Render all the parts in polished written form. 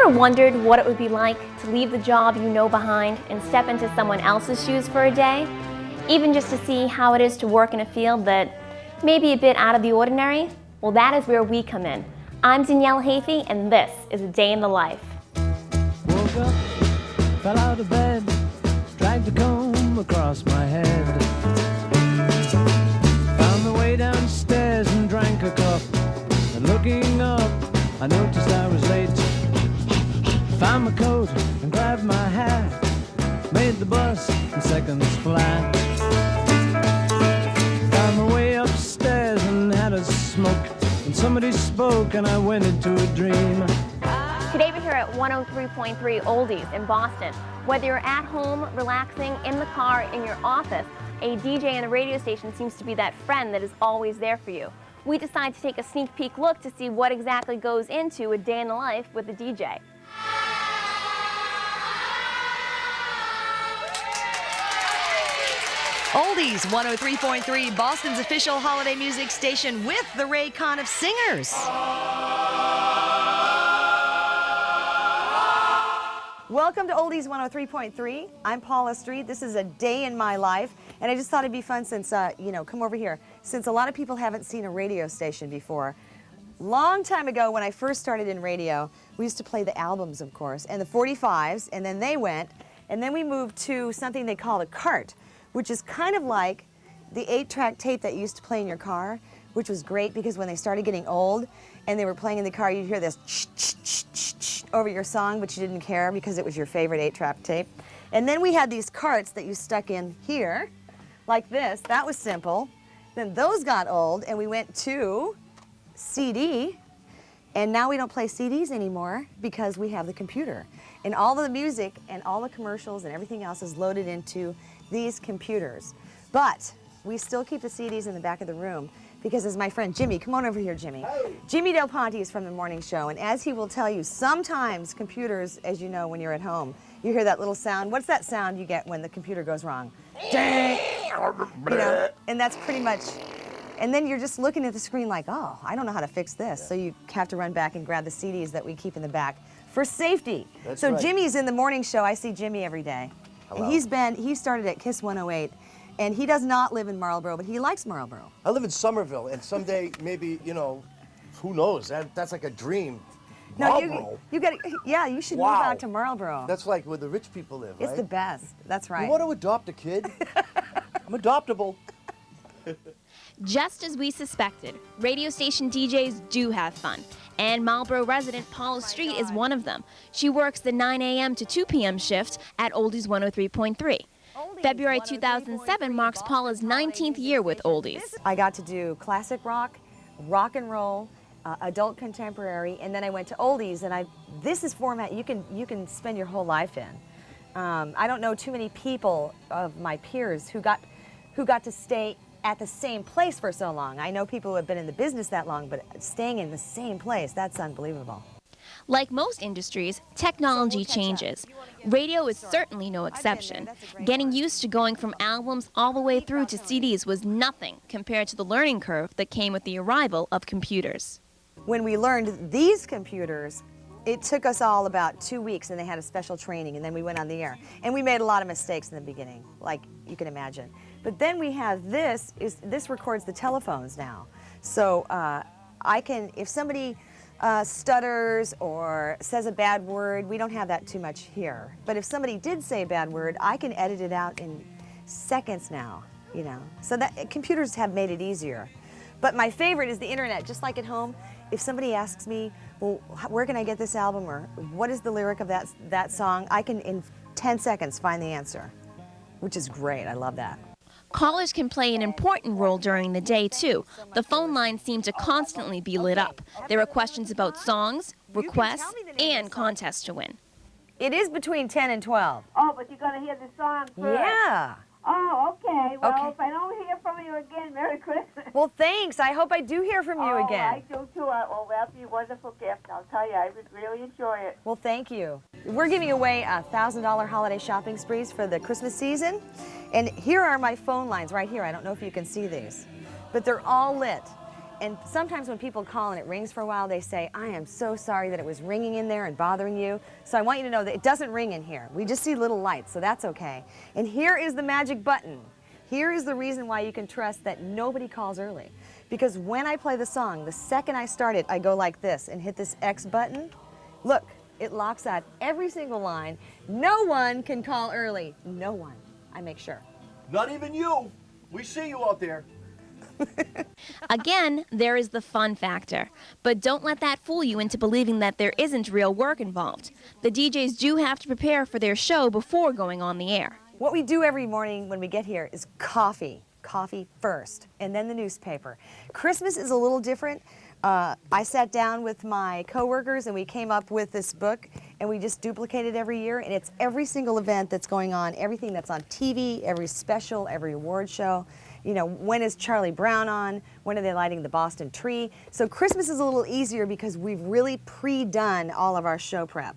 ever wondered what it would be like to leave the job you know behind and step into someone else's shoes for a day? Even just to see how it is to work in a field that may be a bit out of the ordinary? Well, that is where we come in. I'm Danielle Hafey, and this is A Day in the Life. Woke up, fell out of bed, dragged a comb across my head. Found my way downstairs and drank a cup. And looking up, I noticed I was late. Found my coat and grabbed my hat. Made the bus in seconds flat. Found my way upstairs and had a smoke. And somebody spoke and I went into a dream. Today we're here at 103.3 Oldies in Boston. Whether you're at home, relaxing, in the car, in your office, a DJ in a radio station seems to be that friend that is always there for you. We decided to take a sneak peek look to see what exactly goes into a day in the life with a DJ. Oldies 103.3, Boston's official holiday music station with the Raycon of singers. Welcome to Oldies 103.3. I'm Paula Street. This is a day in my life, and I just thought it'd be fun since, come over here. Since a lot of people haven't seen a radio station before. Long time ago when I first started in radio, we used to play the albums, of course, and the 45s, and then they went, and then we moved to something they call a cart, which is kind of like the 8-track tape that you used to play in your car, which was great because when they started getting old and they were playing in the car, you'd hear this over your song, but you didn't care because it was your favorite 8-track tape. And then we had these carts that you stuck in here, like this. That was simple. Then those got old, and we went to CD, and now we don't play CDs anymore because we have the computer. And all of the music and all the commercials and everything else is loaded into these computers. But we still keep the CDs in the back of the room because, as my friend Jimmy, come on over here, Jimmy. Hey. Jimmy Del Ponte is from the morning show, and as he will tell you, sometimes computers, as you know, when you're at home, you hear that little sound. What's that sound you get when the computer goes wrong? Dang! You know, and that's pretty much, and then you're just looking at the screen like, oh, I don't know how to fix this. So you have to run back and grab the CDs that we keep in the back for safety. That's so right. Jimmy's in the morning show. I see Jimmy every day. Hello. And he started at KISS 108. And he does not live in Marlboro, but he likes Marlboro. I live in Somerville, and someday maybe, who knows? That's like a dream. No, Marlboro. you should move out to Marlboro. That's like where the rich people live, right? It's the best. That's right. You want to adopt a kid? I'm adoptable. Just as we suspected, radio station DJs do have fun. And Marlboro resident Paula Street is one of them. She works the 9 a.m. to 2 p.m. shift at Oldies 103.3. February 2007 marks Paula's 19th year with Oldies. I got to do classic rock, rock and roll, adult contemporary, and then I went to Oldies, and this is format you can spend your whole life in. I don't know too many people of my peers who got to stay at the same place for so long. I know people who have been in the business that long, but staying in the same place, that's unbelievable. Like most industries, technology changes. Radio is certainly no exception. Getting used to going from albums all the way through to CDs was nothing compared to the learning curve that came with the arrival of computers. When we learned these computers, it took us all about 2 weeks, and they had a special training, and then we went on the air. And we made a lot of mistakes in the beginning, like you can imagine. But then we have this records the telephones now. So I can, if somebody stutters or says a bad word, we don't have that too much here. But if somebody did say a bad word, I can edit it out in seconds now, So that computers have made it easier. But my favorite is the internet. Just like at home, if somebody asks me, well, where can I get this album, or what is the lyric of that song, I can in 10 seconds find the answer, which is great. I love that. Callers can play an important role during the day, too. The phone lines seem to constantly be lit up. There are questions about songs, requests, and contests to win. It is between 10 and 12. Oh, but you're going to hear the song first. Yeah. Oh, okay. Well, okay. If I don't hear from you again, Merry Christmas. Well, thanks. I hope I do hear from you again. I do, too. Well, that'd be a wonderful gift. I'll tell you, I would really enjoy it. Well, thank you. We're giving away $1,000 holiday shopping sprees for the Christmas season. And here are my phone lines right here. I don't know if you can see these, but they're all lit. And sometimes when people call and it rings for a while, they say, I am so sorry that it was ringing in there and bothering you. So I want you to know that it doesn't ring in here. We just see little lights, so that's okay. And here is the magic button. Here is the reason why you can trust that nobody calls early. Because when I play the song, the second I start it, I go like this and hit this X button. Look, it locks out every single line. No one can call early. No one. I make sure. Not even you. We see you out there. Again, there is the fun factor. But don't let that fool you into believing that there isn't real work involved. The DJs do have to prepare for their show before going on the air. What we do every morning when we get here is coffee. Coffee first, and then the newspaper. Christmas is a little different. I sat down with my coworkers and we came up with this book, and we just duplicate it every year, and it's every single event that's going on, everything that's on TV, every special, every award show. You know, when is Charlie Brown on? When are they lighting the Boston tree? So Christmas is a little easier because we've really pre-done all of our show prep.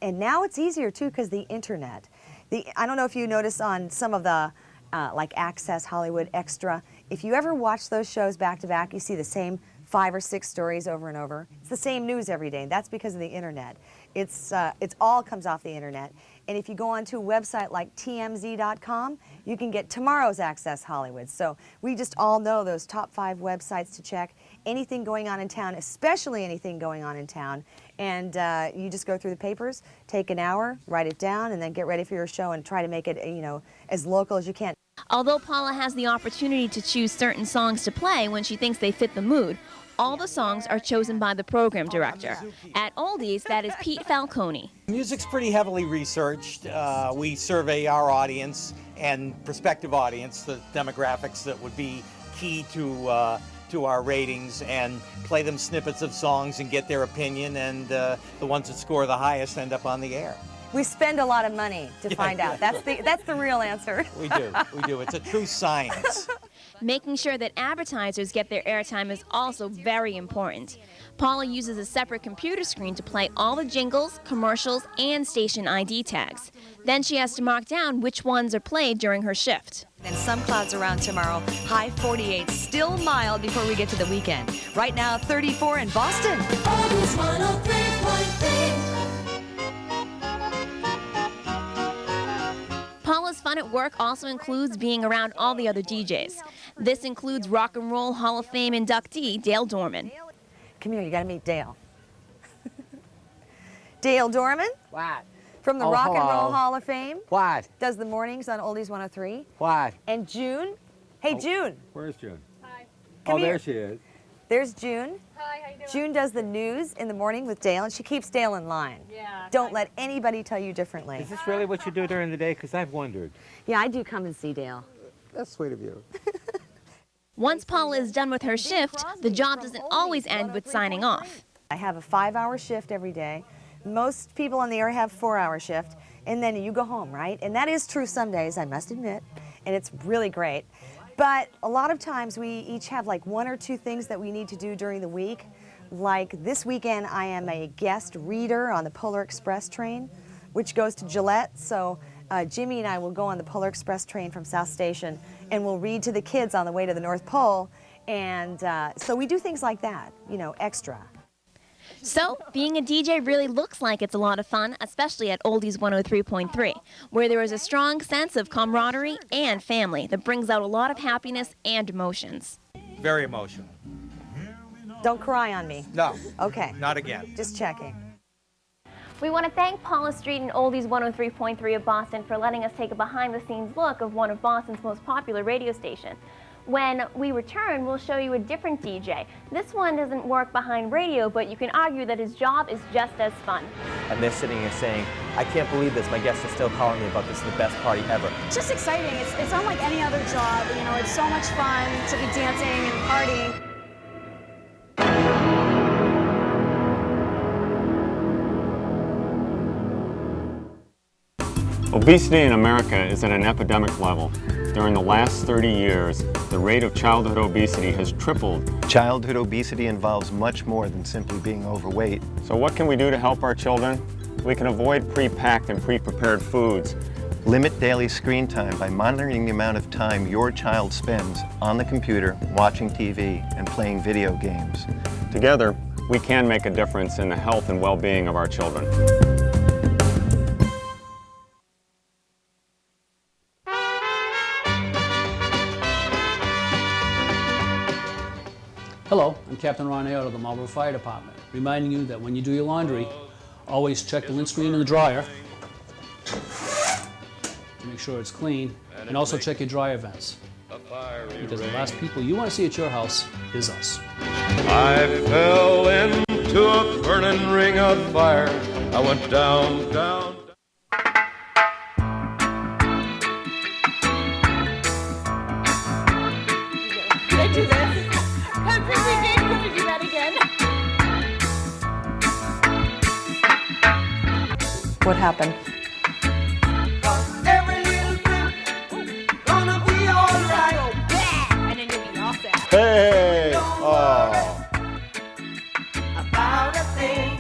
And now it's easier too because the internet. I don't know if you notice on some of the like Access, Hollywood, Extra, if you ever watch those shows back to back, you see the same 5 or 6 stories over and over. It's the same news every day. That's because of the internet. It's all comes off the internet. And if you go onto a website like tmz.com, you can get tomorrow's Access Hollywood. So we just all know those top 5 websites to check. Anything going on in town, especially anything going on in town. And you just go through the papers, take an hour, write it down, and then get ready for your show and try to make it, you know, as local as you can. Although Paula has the opportunity to choose certain songs to play when she thinks they fit the mood, all the songs are chosen by the program director. At Oldies, that is Pete Falcone. Music's pretty heavily researched. We survey our audience and prospective audience, the demographics that would be key to our ratings, and play them snippets of songs and get their opinion, and the ones that score the highest end up on the air. We spend a lot of money to find out. That's the real answer. We do. It's a true science. Making sure that advertisers get their airtime is also very important. Paula uses a separate computer screen to play all the jingles, commercials, and station ID tags. Then she has to mark down which ones are played during her shift. And some clouds around tomorrow. High 48, still mild before we get to the weekend. Right now, 34 in Boston. Oldies 103.3. Paula's fun at work also includes being around all the other DJs. This includes Rock and Roll Hall of Fame inductee Dale Dorman. Come here, you gotta meet Dale. Dale Dorman? What? From the Rock and Roll Hall of Fame. What? Does the mornings on Oldies 103. What? And June? Hey, June. Where's June? Hi. Come here. There she is. There's June. Hi, how you doing? June does the news in the morning with Dale, and she keeps Dale in line. Yeah. Don't let anybody tell you differently. Is this really what you do during the day? Because I've wondered. Yeah, I do come and see Dale. That's sweet of you. Once Paula is done with her shift, the job doesn't always end with signing off. I have a 5-hour shift every day. Most people on the air have 4-hour shift, and then you go home, right? And that is true some days, I must admit, and it's really great. But a lot of times we each have like 1 or 2 things that we need to do during the week. Like this weekend, I am a guest reader on the Polar Express train, which goes to Gillette. So Jimmy and I will go on the Polar Express train from South Station, and we'll read to the kids on the way to the North Pole. And so we do things like that, you know, extra. So, being a DJ really looks like it's a lot of fun, especially at Oldies 103.3, where there is a strong sense of camaraderie and family that brings out a lot of happiness and emotions. Very emotional. Don't cry on me. No. Okay. Not again. Just checking. We want to thank Paula Street and Oldies 103.3 of Boston for letting us take a behind-the-scenes look of one of Boston's most popular radio stations. When we return, we'll show you a different DJ. This one doesn't work behind radio, but you can argue that his job is just as fun. And they're sitting here saying, I can't believe this, my guests are still calling me about this, the best party ever. It's just exciting. It's unlike any other job. You know, it's so much fun to be dancing and partying. Obesity in America is at an epidemic level. During the last 30 years, the rate of childhood obesity has tripled. Childhood obesity involves much more than simply being overweight. So what can we do to help our children? We can avoid pre-packed and pre-prepared foods, Limit daily screen time by monitoring the amount of time your child spends on the computer, watching TV, and playing video games. Together, we can make a difference in the health and well-being of our children. Hello, I'm Captain Ron Ayotte of the Marlborough Fire Department, reminding you that when you do your laundry, always check the lint screen in the dryer to make sure it's clean, and also check your dryer vents, because the last people you want to see at your house is us. I fell into a burning ring of fire. I went down, down. Did I do this? I think we did. Can we do that again? What happened? And then you'll be all set. Hey! Oh. About a thing.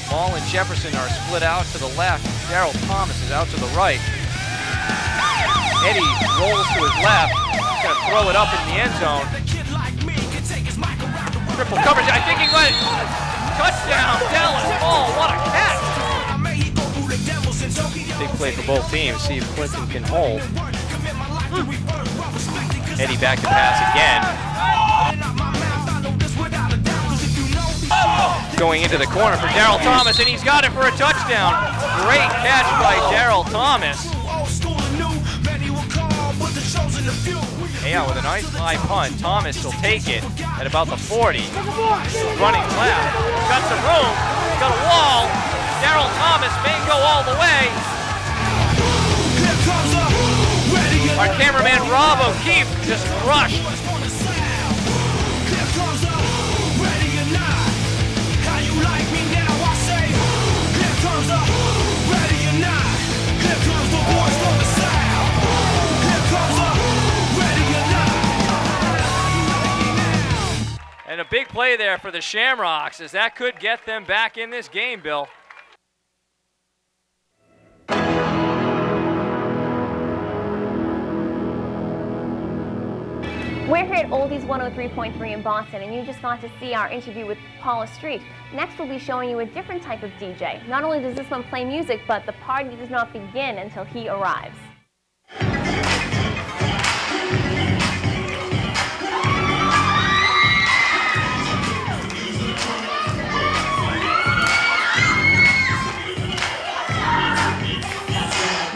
Ball and Jefferson are split out to the left. Darryl Thomas is out to the right. Eddie rolls to his left. He's going to throw it up in the end zone. Triple coverage. I think he went. Touchdown, Dallas Ball. What a catch. Big play for both teams. See if Clinton can hold. Eddie back to pass again. Going into the corner for Darryl Thomas, and he's got it for a touchdown. Great catch by Darryl Thomas. Yeah, with a nice high punt. Thomas will take it at about the 40. Running left. Got some room. Got a wall. Darryl Thomas may go all the way. Our cameraman Rob O'Keefe just crushed. And a big play there for the Shamrocks, as that could get them back in this game, Bill. We're here at Oldies 103.3 in Boston, and you just got to see our interview with Paula Street. Next, we'll be showing you a different type of DJ. Not only does this one play music, but the party does not begin until he arrives.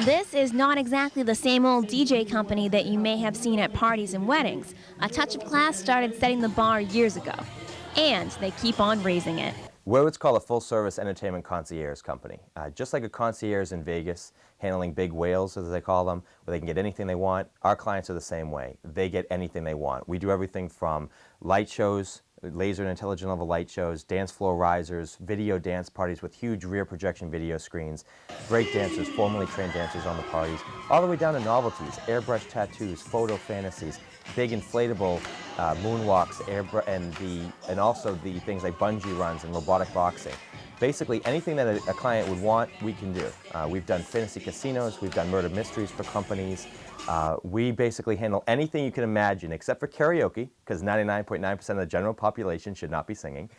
This is not exactly the same old DJ company that you may have seen at parties and weddings. A Touch of Class started setting the bar years ago, and they keep on raising it. We're what's called a full-service entertainment concierge company. Just like a concierge in Vegas, handling big whales, as they call them, where they can get anything they want, our clients are the same way. They get anything they want. We do everything from light shows, laser and intelligent level light shows, dance floor risers, video dance parties with huge rear projection video screens, break dancers, formally trained dancers on the parties, all the way down to novelties, airbrush tattoos, photo fantasies, big inflatable moonwalks, and also the things like bungee runs and robotic boxing. Basically, anything that a client would want, we can do. We've done fantasy casinos, we've done murder mysteries for companies. We basically handle anything you can imagine, except for karaoke, because 99.9% of the general population should not be singing.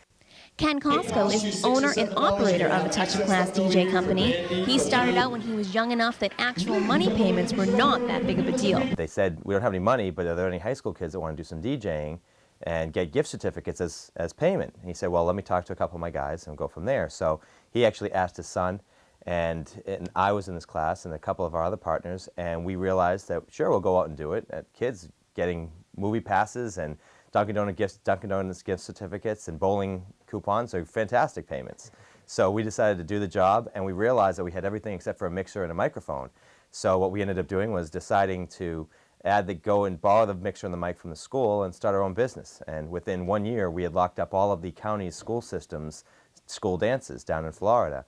Ken Costco is the owner and operator of a Touch of Class DJ company. He started out when he was young enough that actual money payments were not that big of a deal. They said, we don't have any money, but are there any high school kids that want to do some DJing and get gift certificates as payment? And he said, well, let me talk to a couple of my guys and go from there. So he actually asked his son, and I was in this class and a couple of our other partners, and we realized that, sure, we'll go out and do it. Kids getting movie passes and Dunkin' Donuts gift certificates and bowling coupons are fantastic payments. So we decided to do the job, and we realized that we had everything except for a mixer and a microphone. So what we ended up doing was deciding to go and borrow the mixer and the mic from the school and start our own business. And within 1 year, we had locked up all of the county's school systems, school dances down in Florida.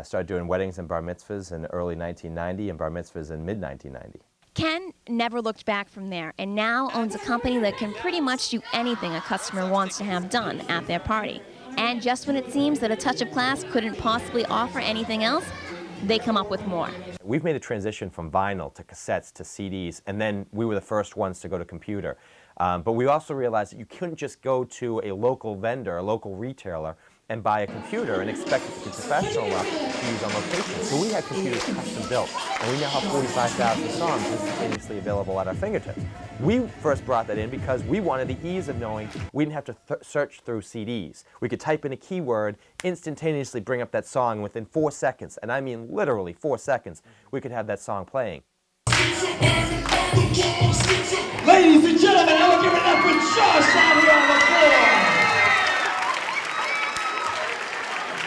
Started doing weddings and bar mitzvahs in early 1990 and bar mitzvahs in mid-1990. Ken never looked back from there and now owns a company that can pretty much do anything a customer wants to have done at their party. And just when it seems that A Touch of Class couldn't possibly offer anything else, they come up with more. We've made a transition from vinyl to cassettes to CDs, and then we were the first ones to go to computer. But we also realized that you couldn't just go to a local vendor, a local retailer, and buy a computer and expect it to be professional enough to use on location. So we had computers custom built, and we now have 45,000 songs instantaneously available at our fingertips. We first brought that in because we wanted the ease of knowing we didn't have to search through CDs. We could type in a keyword, instantaneously bring up that song within 4 seconds, and I mean literally 4 seconds, we could have that song playing. Ladies and gentlemen, now we're giving it up with Josh out here on the floor.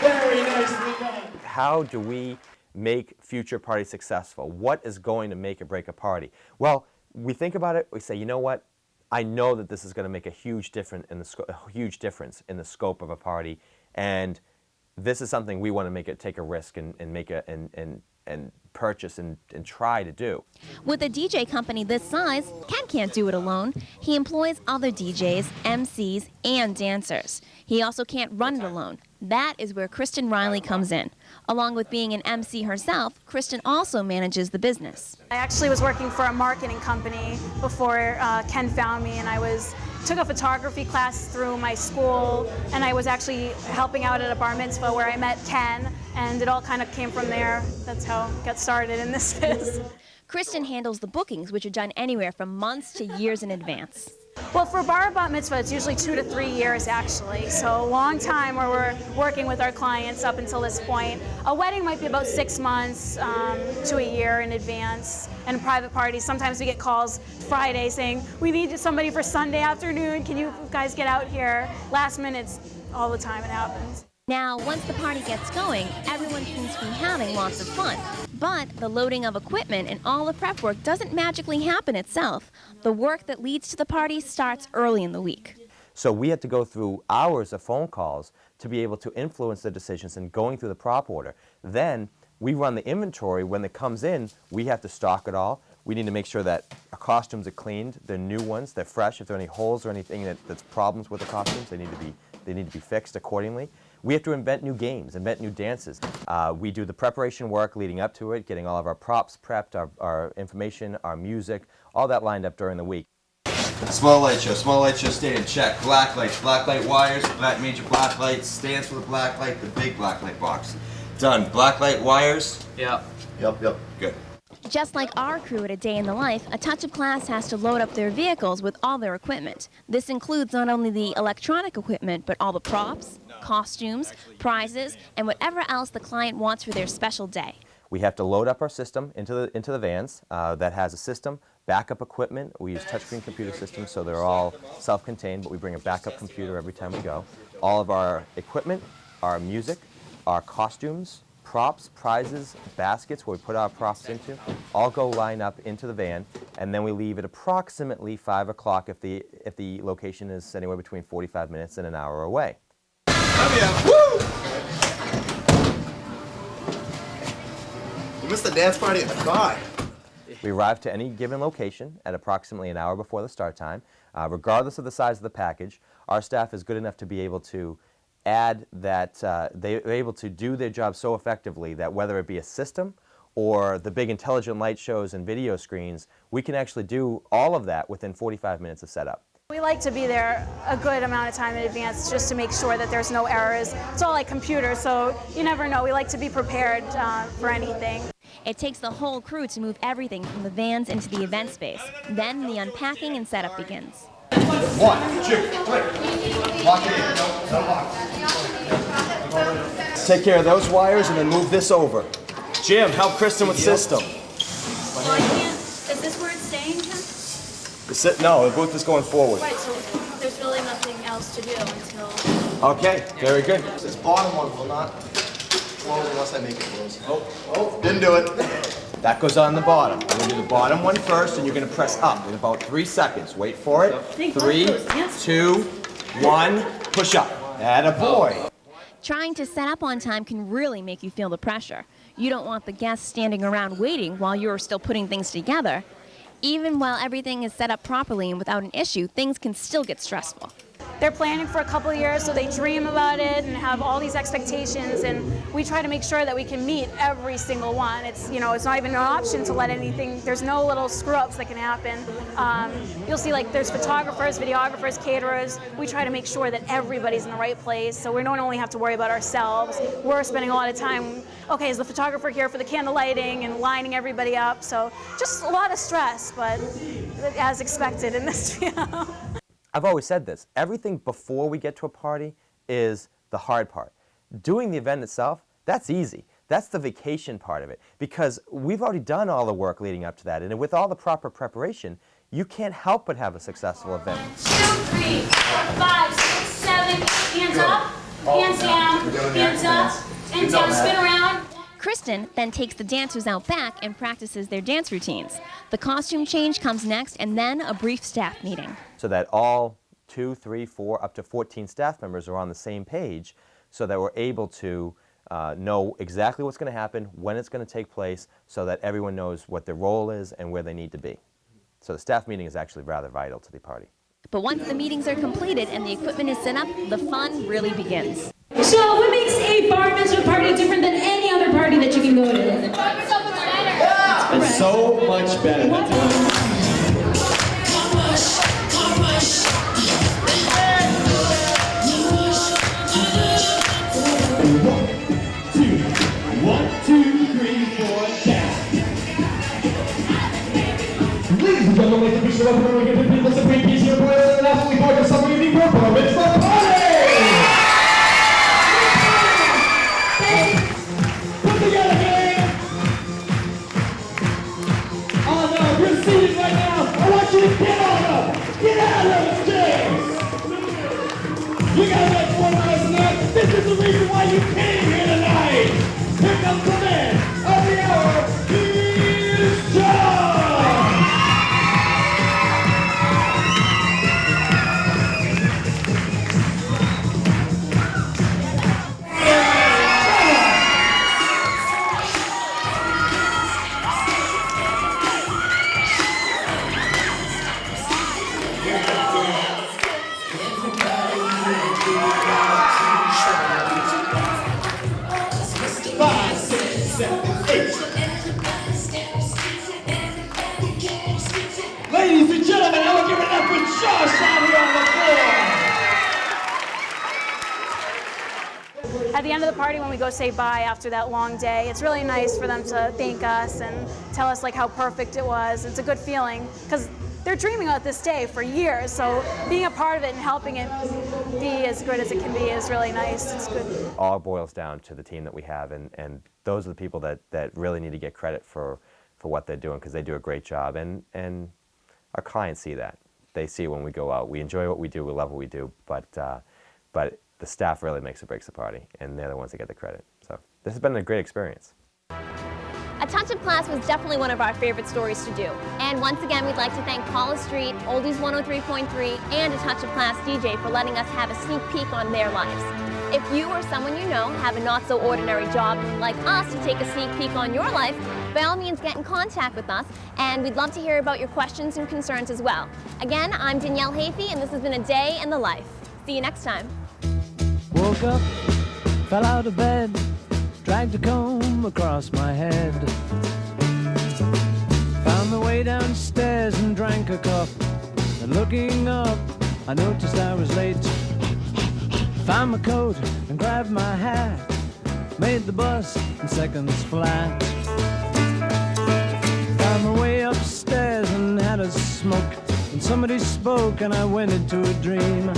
Very nicely done. How do we make future parties successful? What is going to make or break a party? Well, we think about it, we say, you know what? I know that this is going to make a huge difference in the scope of a party, and this is something we want to make it take a risk and make a and purchase and try to do. With a DJ company this size, Ken can't do it alone. He employs other DJs, MCs, and dancers. He also can't run it alone. That is where Kristen Riley comes in. Along with being an MC herself, Kristen also manages the business. I actually was working for a marketing company before Ken found me, and I took a photography class through my school, and I was actually helping out at a bar mitzvah where I met Ken, and it all kind of came from there. That's how it got started in this biz. Kristen handles the bookings, which are done anywhere from months to years in advance. Well, for bar mitzvah, it's usually 2 to 3 years, actually. So a long time where we're working with our clients up until this point. A wedding might be about 6 months to a year in advance. And private parties, sometimes we get calls Friday saying, we need somebody for Sunday afternoon. Can you guys get out here? Last minute, all the time it happens. Now, once the party gets going, everyone seems to be having lots of fun. But the loading of equipment and all the prep work doesn't magically happen itself. The work that leads to the party starts early in the week. So we had to go through hours of phone calls to be able to influence the decisions and going through the prop order. Then we run the inventory. When it comes in, we have to stock it all. We need to make sure that our costumes are cleaned, they're new ones, they're fresh. If there are any holes or anything that's problems with the costumes, they need to be fixed accordingly. We have to invent new games, invent new dances. We do the preparation work leading up to it, getting all of our props prepped, our information, our music, all that lined up during the week. Small light show stand, check. Black light wires, major black lights, stands for the black light, the big black light box. Done. Black light wires? Yep. Yep. Good. Just like our crew at A Day in the Life, A Touch of Class has to load up their vehicles with all their equipment. This includes not only the electronic equipment, but all the props, costumes, prizes, and whatever else the client wants for their special day. We have to load up our system into the vans that has a system, backup equipment. We use touchscreen computer systems, so they're all self-contained, but we bring a backup computer every time we go. All of our equipment, our music, our costumes, props, prizes, baskets where we put our props into, all go line up into the van, and then we leave at approximately 5 o'clock if the location is anywhere between 45 minutes and an hour away. Woo! You missed the dance party at the car. We arrive to any given location at approximately an hour before the start time. Regardless of the size of the package, our staff is good enough to be able to add that they're able to do their job so effectively that whether it be a system or the big intelligent light shows and video screens, we can actually do all of that within 45 minutes of setup. We like to be there a good amount of time in advance just to make sure that there's no errors. It's all like computers, so you never know. We like to be prepared for anything. It takes the whole crew to move everything from the vans into the event space. Then the unpacking and setup begins. 1, 2, 3. Lock it in. No box. Take care of those wires and then move this over. Jim, help Kristen with system. Well, I can't. Is this where it's staying, Ken? No, the booth is going forward. Right, so there's really nothing else to do until... Okay, very good. This bottom one will not close unless I make it close. Oh, didn't do it. That goes on the bottom. I'm going to do the bottom one first, and you're going to press up in about 3 seconds. Wait for it. 3, 2, 1, push up. Attaboy. Trying to set up on time can really make you feel the pressure. You don't want the guests standing around waiting while you're still putting things together. Even while everything is set up properly and without an issue, things can still get stressful. They're planning for a couple of years, so they dream about it and have all these expectations, and we try to make sure that we can meet every single one. It's, you know, it's not even an option to let anything, there's no little screw-ups that can happen. You'll see, like, there's photographers, videographers, caterers. We try to make sure that everybody's in the right place, so we don't only have to worry about ourselves. We're spending a lot of time, okay, is the photographer here for the candle lighting and lining everybody up? So just a lot of stress, but as expected in this, you know. I've always said this, everything before we get to a party is the hard part. Doing the event itself, that's easy. That's the vacation part of it, because we've already done all the work leading up to that, and with all the proper preparation, you can't help but have a successful event. 1, 2, 3, 4, 5, 6, 7, hands up, hands down, hands up, and down, spin around. Kristen then takes the dancers out back and practices their dance routines. The costume change comes next, and then a brief staff meeting. So that all 2, 3, 4, up to 14 staff members are on the same page, so that we're able to know exactly what's going to happen, when it's going to take place, so that everyone knows what their role is and where they need to be. So the staff meeting is actually rather vital to the party. But once the meetings are completed and the equipment is set up, the fun really begins. So what makes a bar mitzvah party different than any other party that you can go to? It's so much better. One, two, three, four, down. Ladies and gentlemen, make the picture of when we get the people to bring peace here, boys, and absolutely gorgeous summer evening performance for party! Put together, gang! Oh no, you're seated right now. I want you to get on up. Get out of those chairs. You gotta make one noise tonight. This is the reason why you came here tonight. Here comes the man of the hour, here's John! Ladies and gentlemen, I will give it up for Josh out here on the floor. At the end of the party, when we go say bye after that long day, it's really nice for them to thank us and tell us like how perfect it was. It's a good feeling because they're dreaming about this day for years. So being a part of it and helping it be as good as it can be is really nice. It's good. All boils down to the team that we have, and those are the people that really need to get credit for what they're doing, because they do a great job, and our clients see that. They see when we go out. We enjoy what we do, we love what we do, but the staff really makes or breaks the party, and they're the ones that get the credit. So this has been a great experience. A Touch of Class was definitely one of our favorite stories to do. And once again, we'd like to thank Paula Street, Oldies 103.3, and A Touch of Class DJ for letting us have a sneak peek on their lives. If you or someone you know have a not-so-ordinary job and would like us to take a sneak peek on your life, by all means get in contact with us, and we'd love to hear about your questions and concerns as well. Again, I'm Danielle Hafey, and this has been A Day in the Life. See you next time. Woke up, fell out of bed, dragged a comb across my head. Found my way downstairs and drank a cup. And looking up, I noticed I was late. Found my coat and grabbed my hat. Made the bus in seconds flat. Found my way upstairs and had a smoke. And somebody spoke and I went into a dream.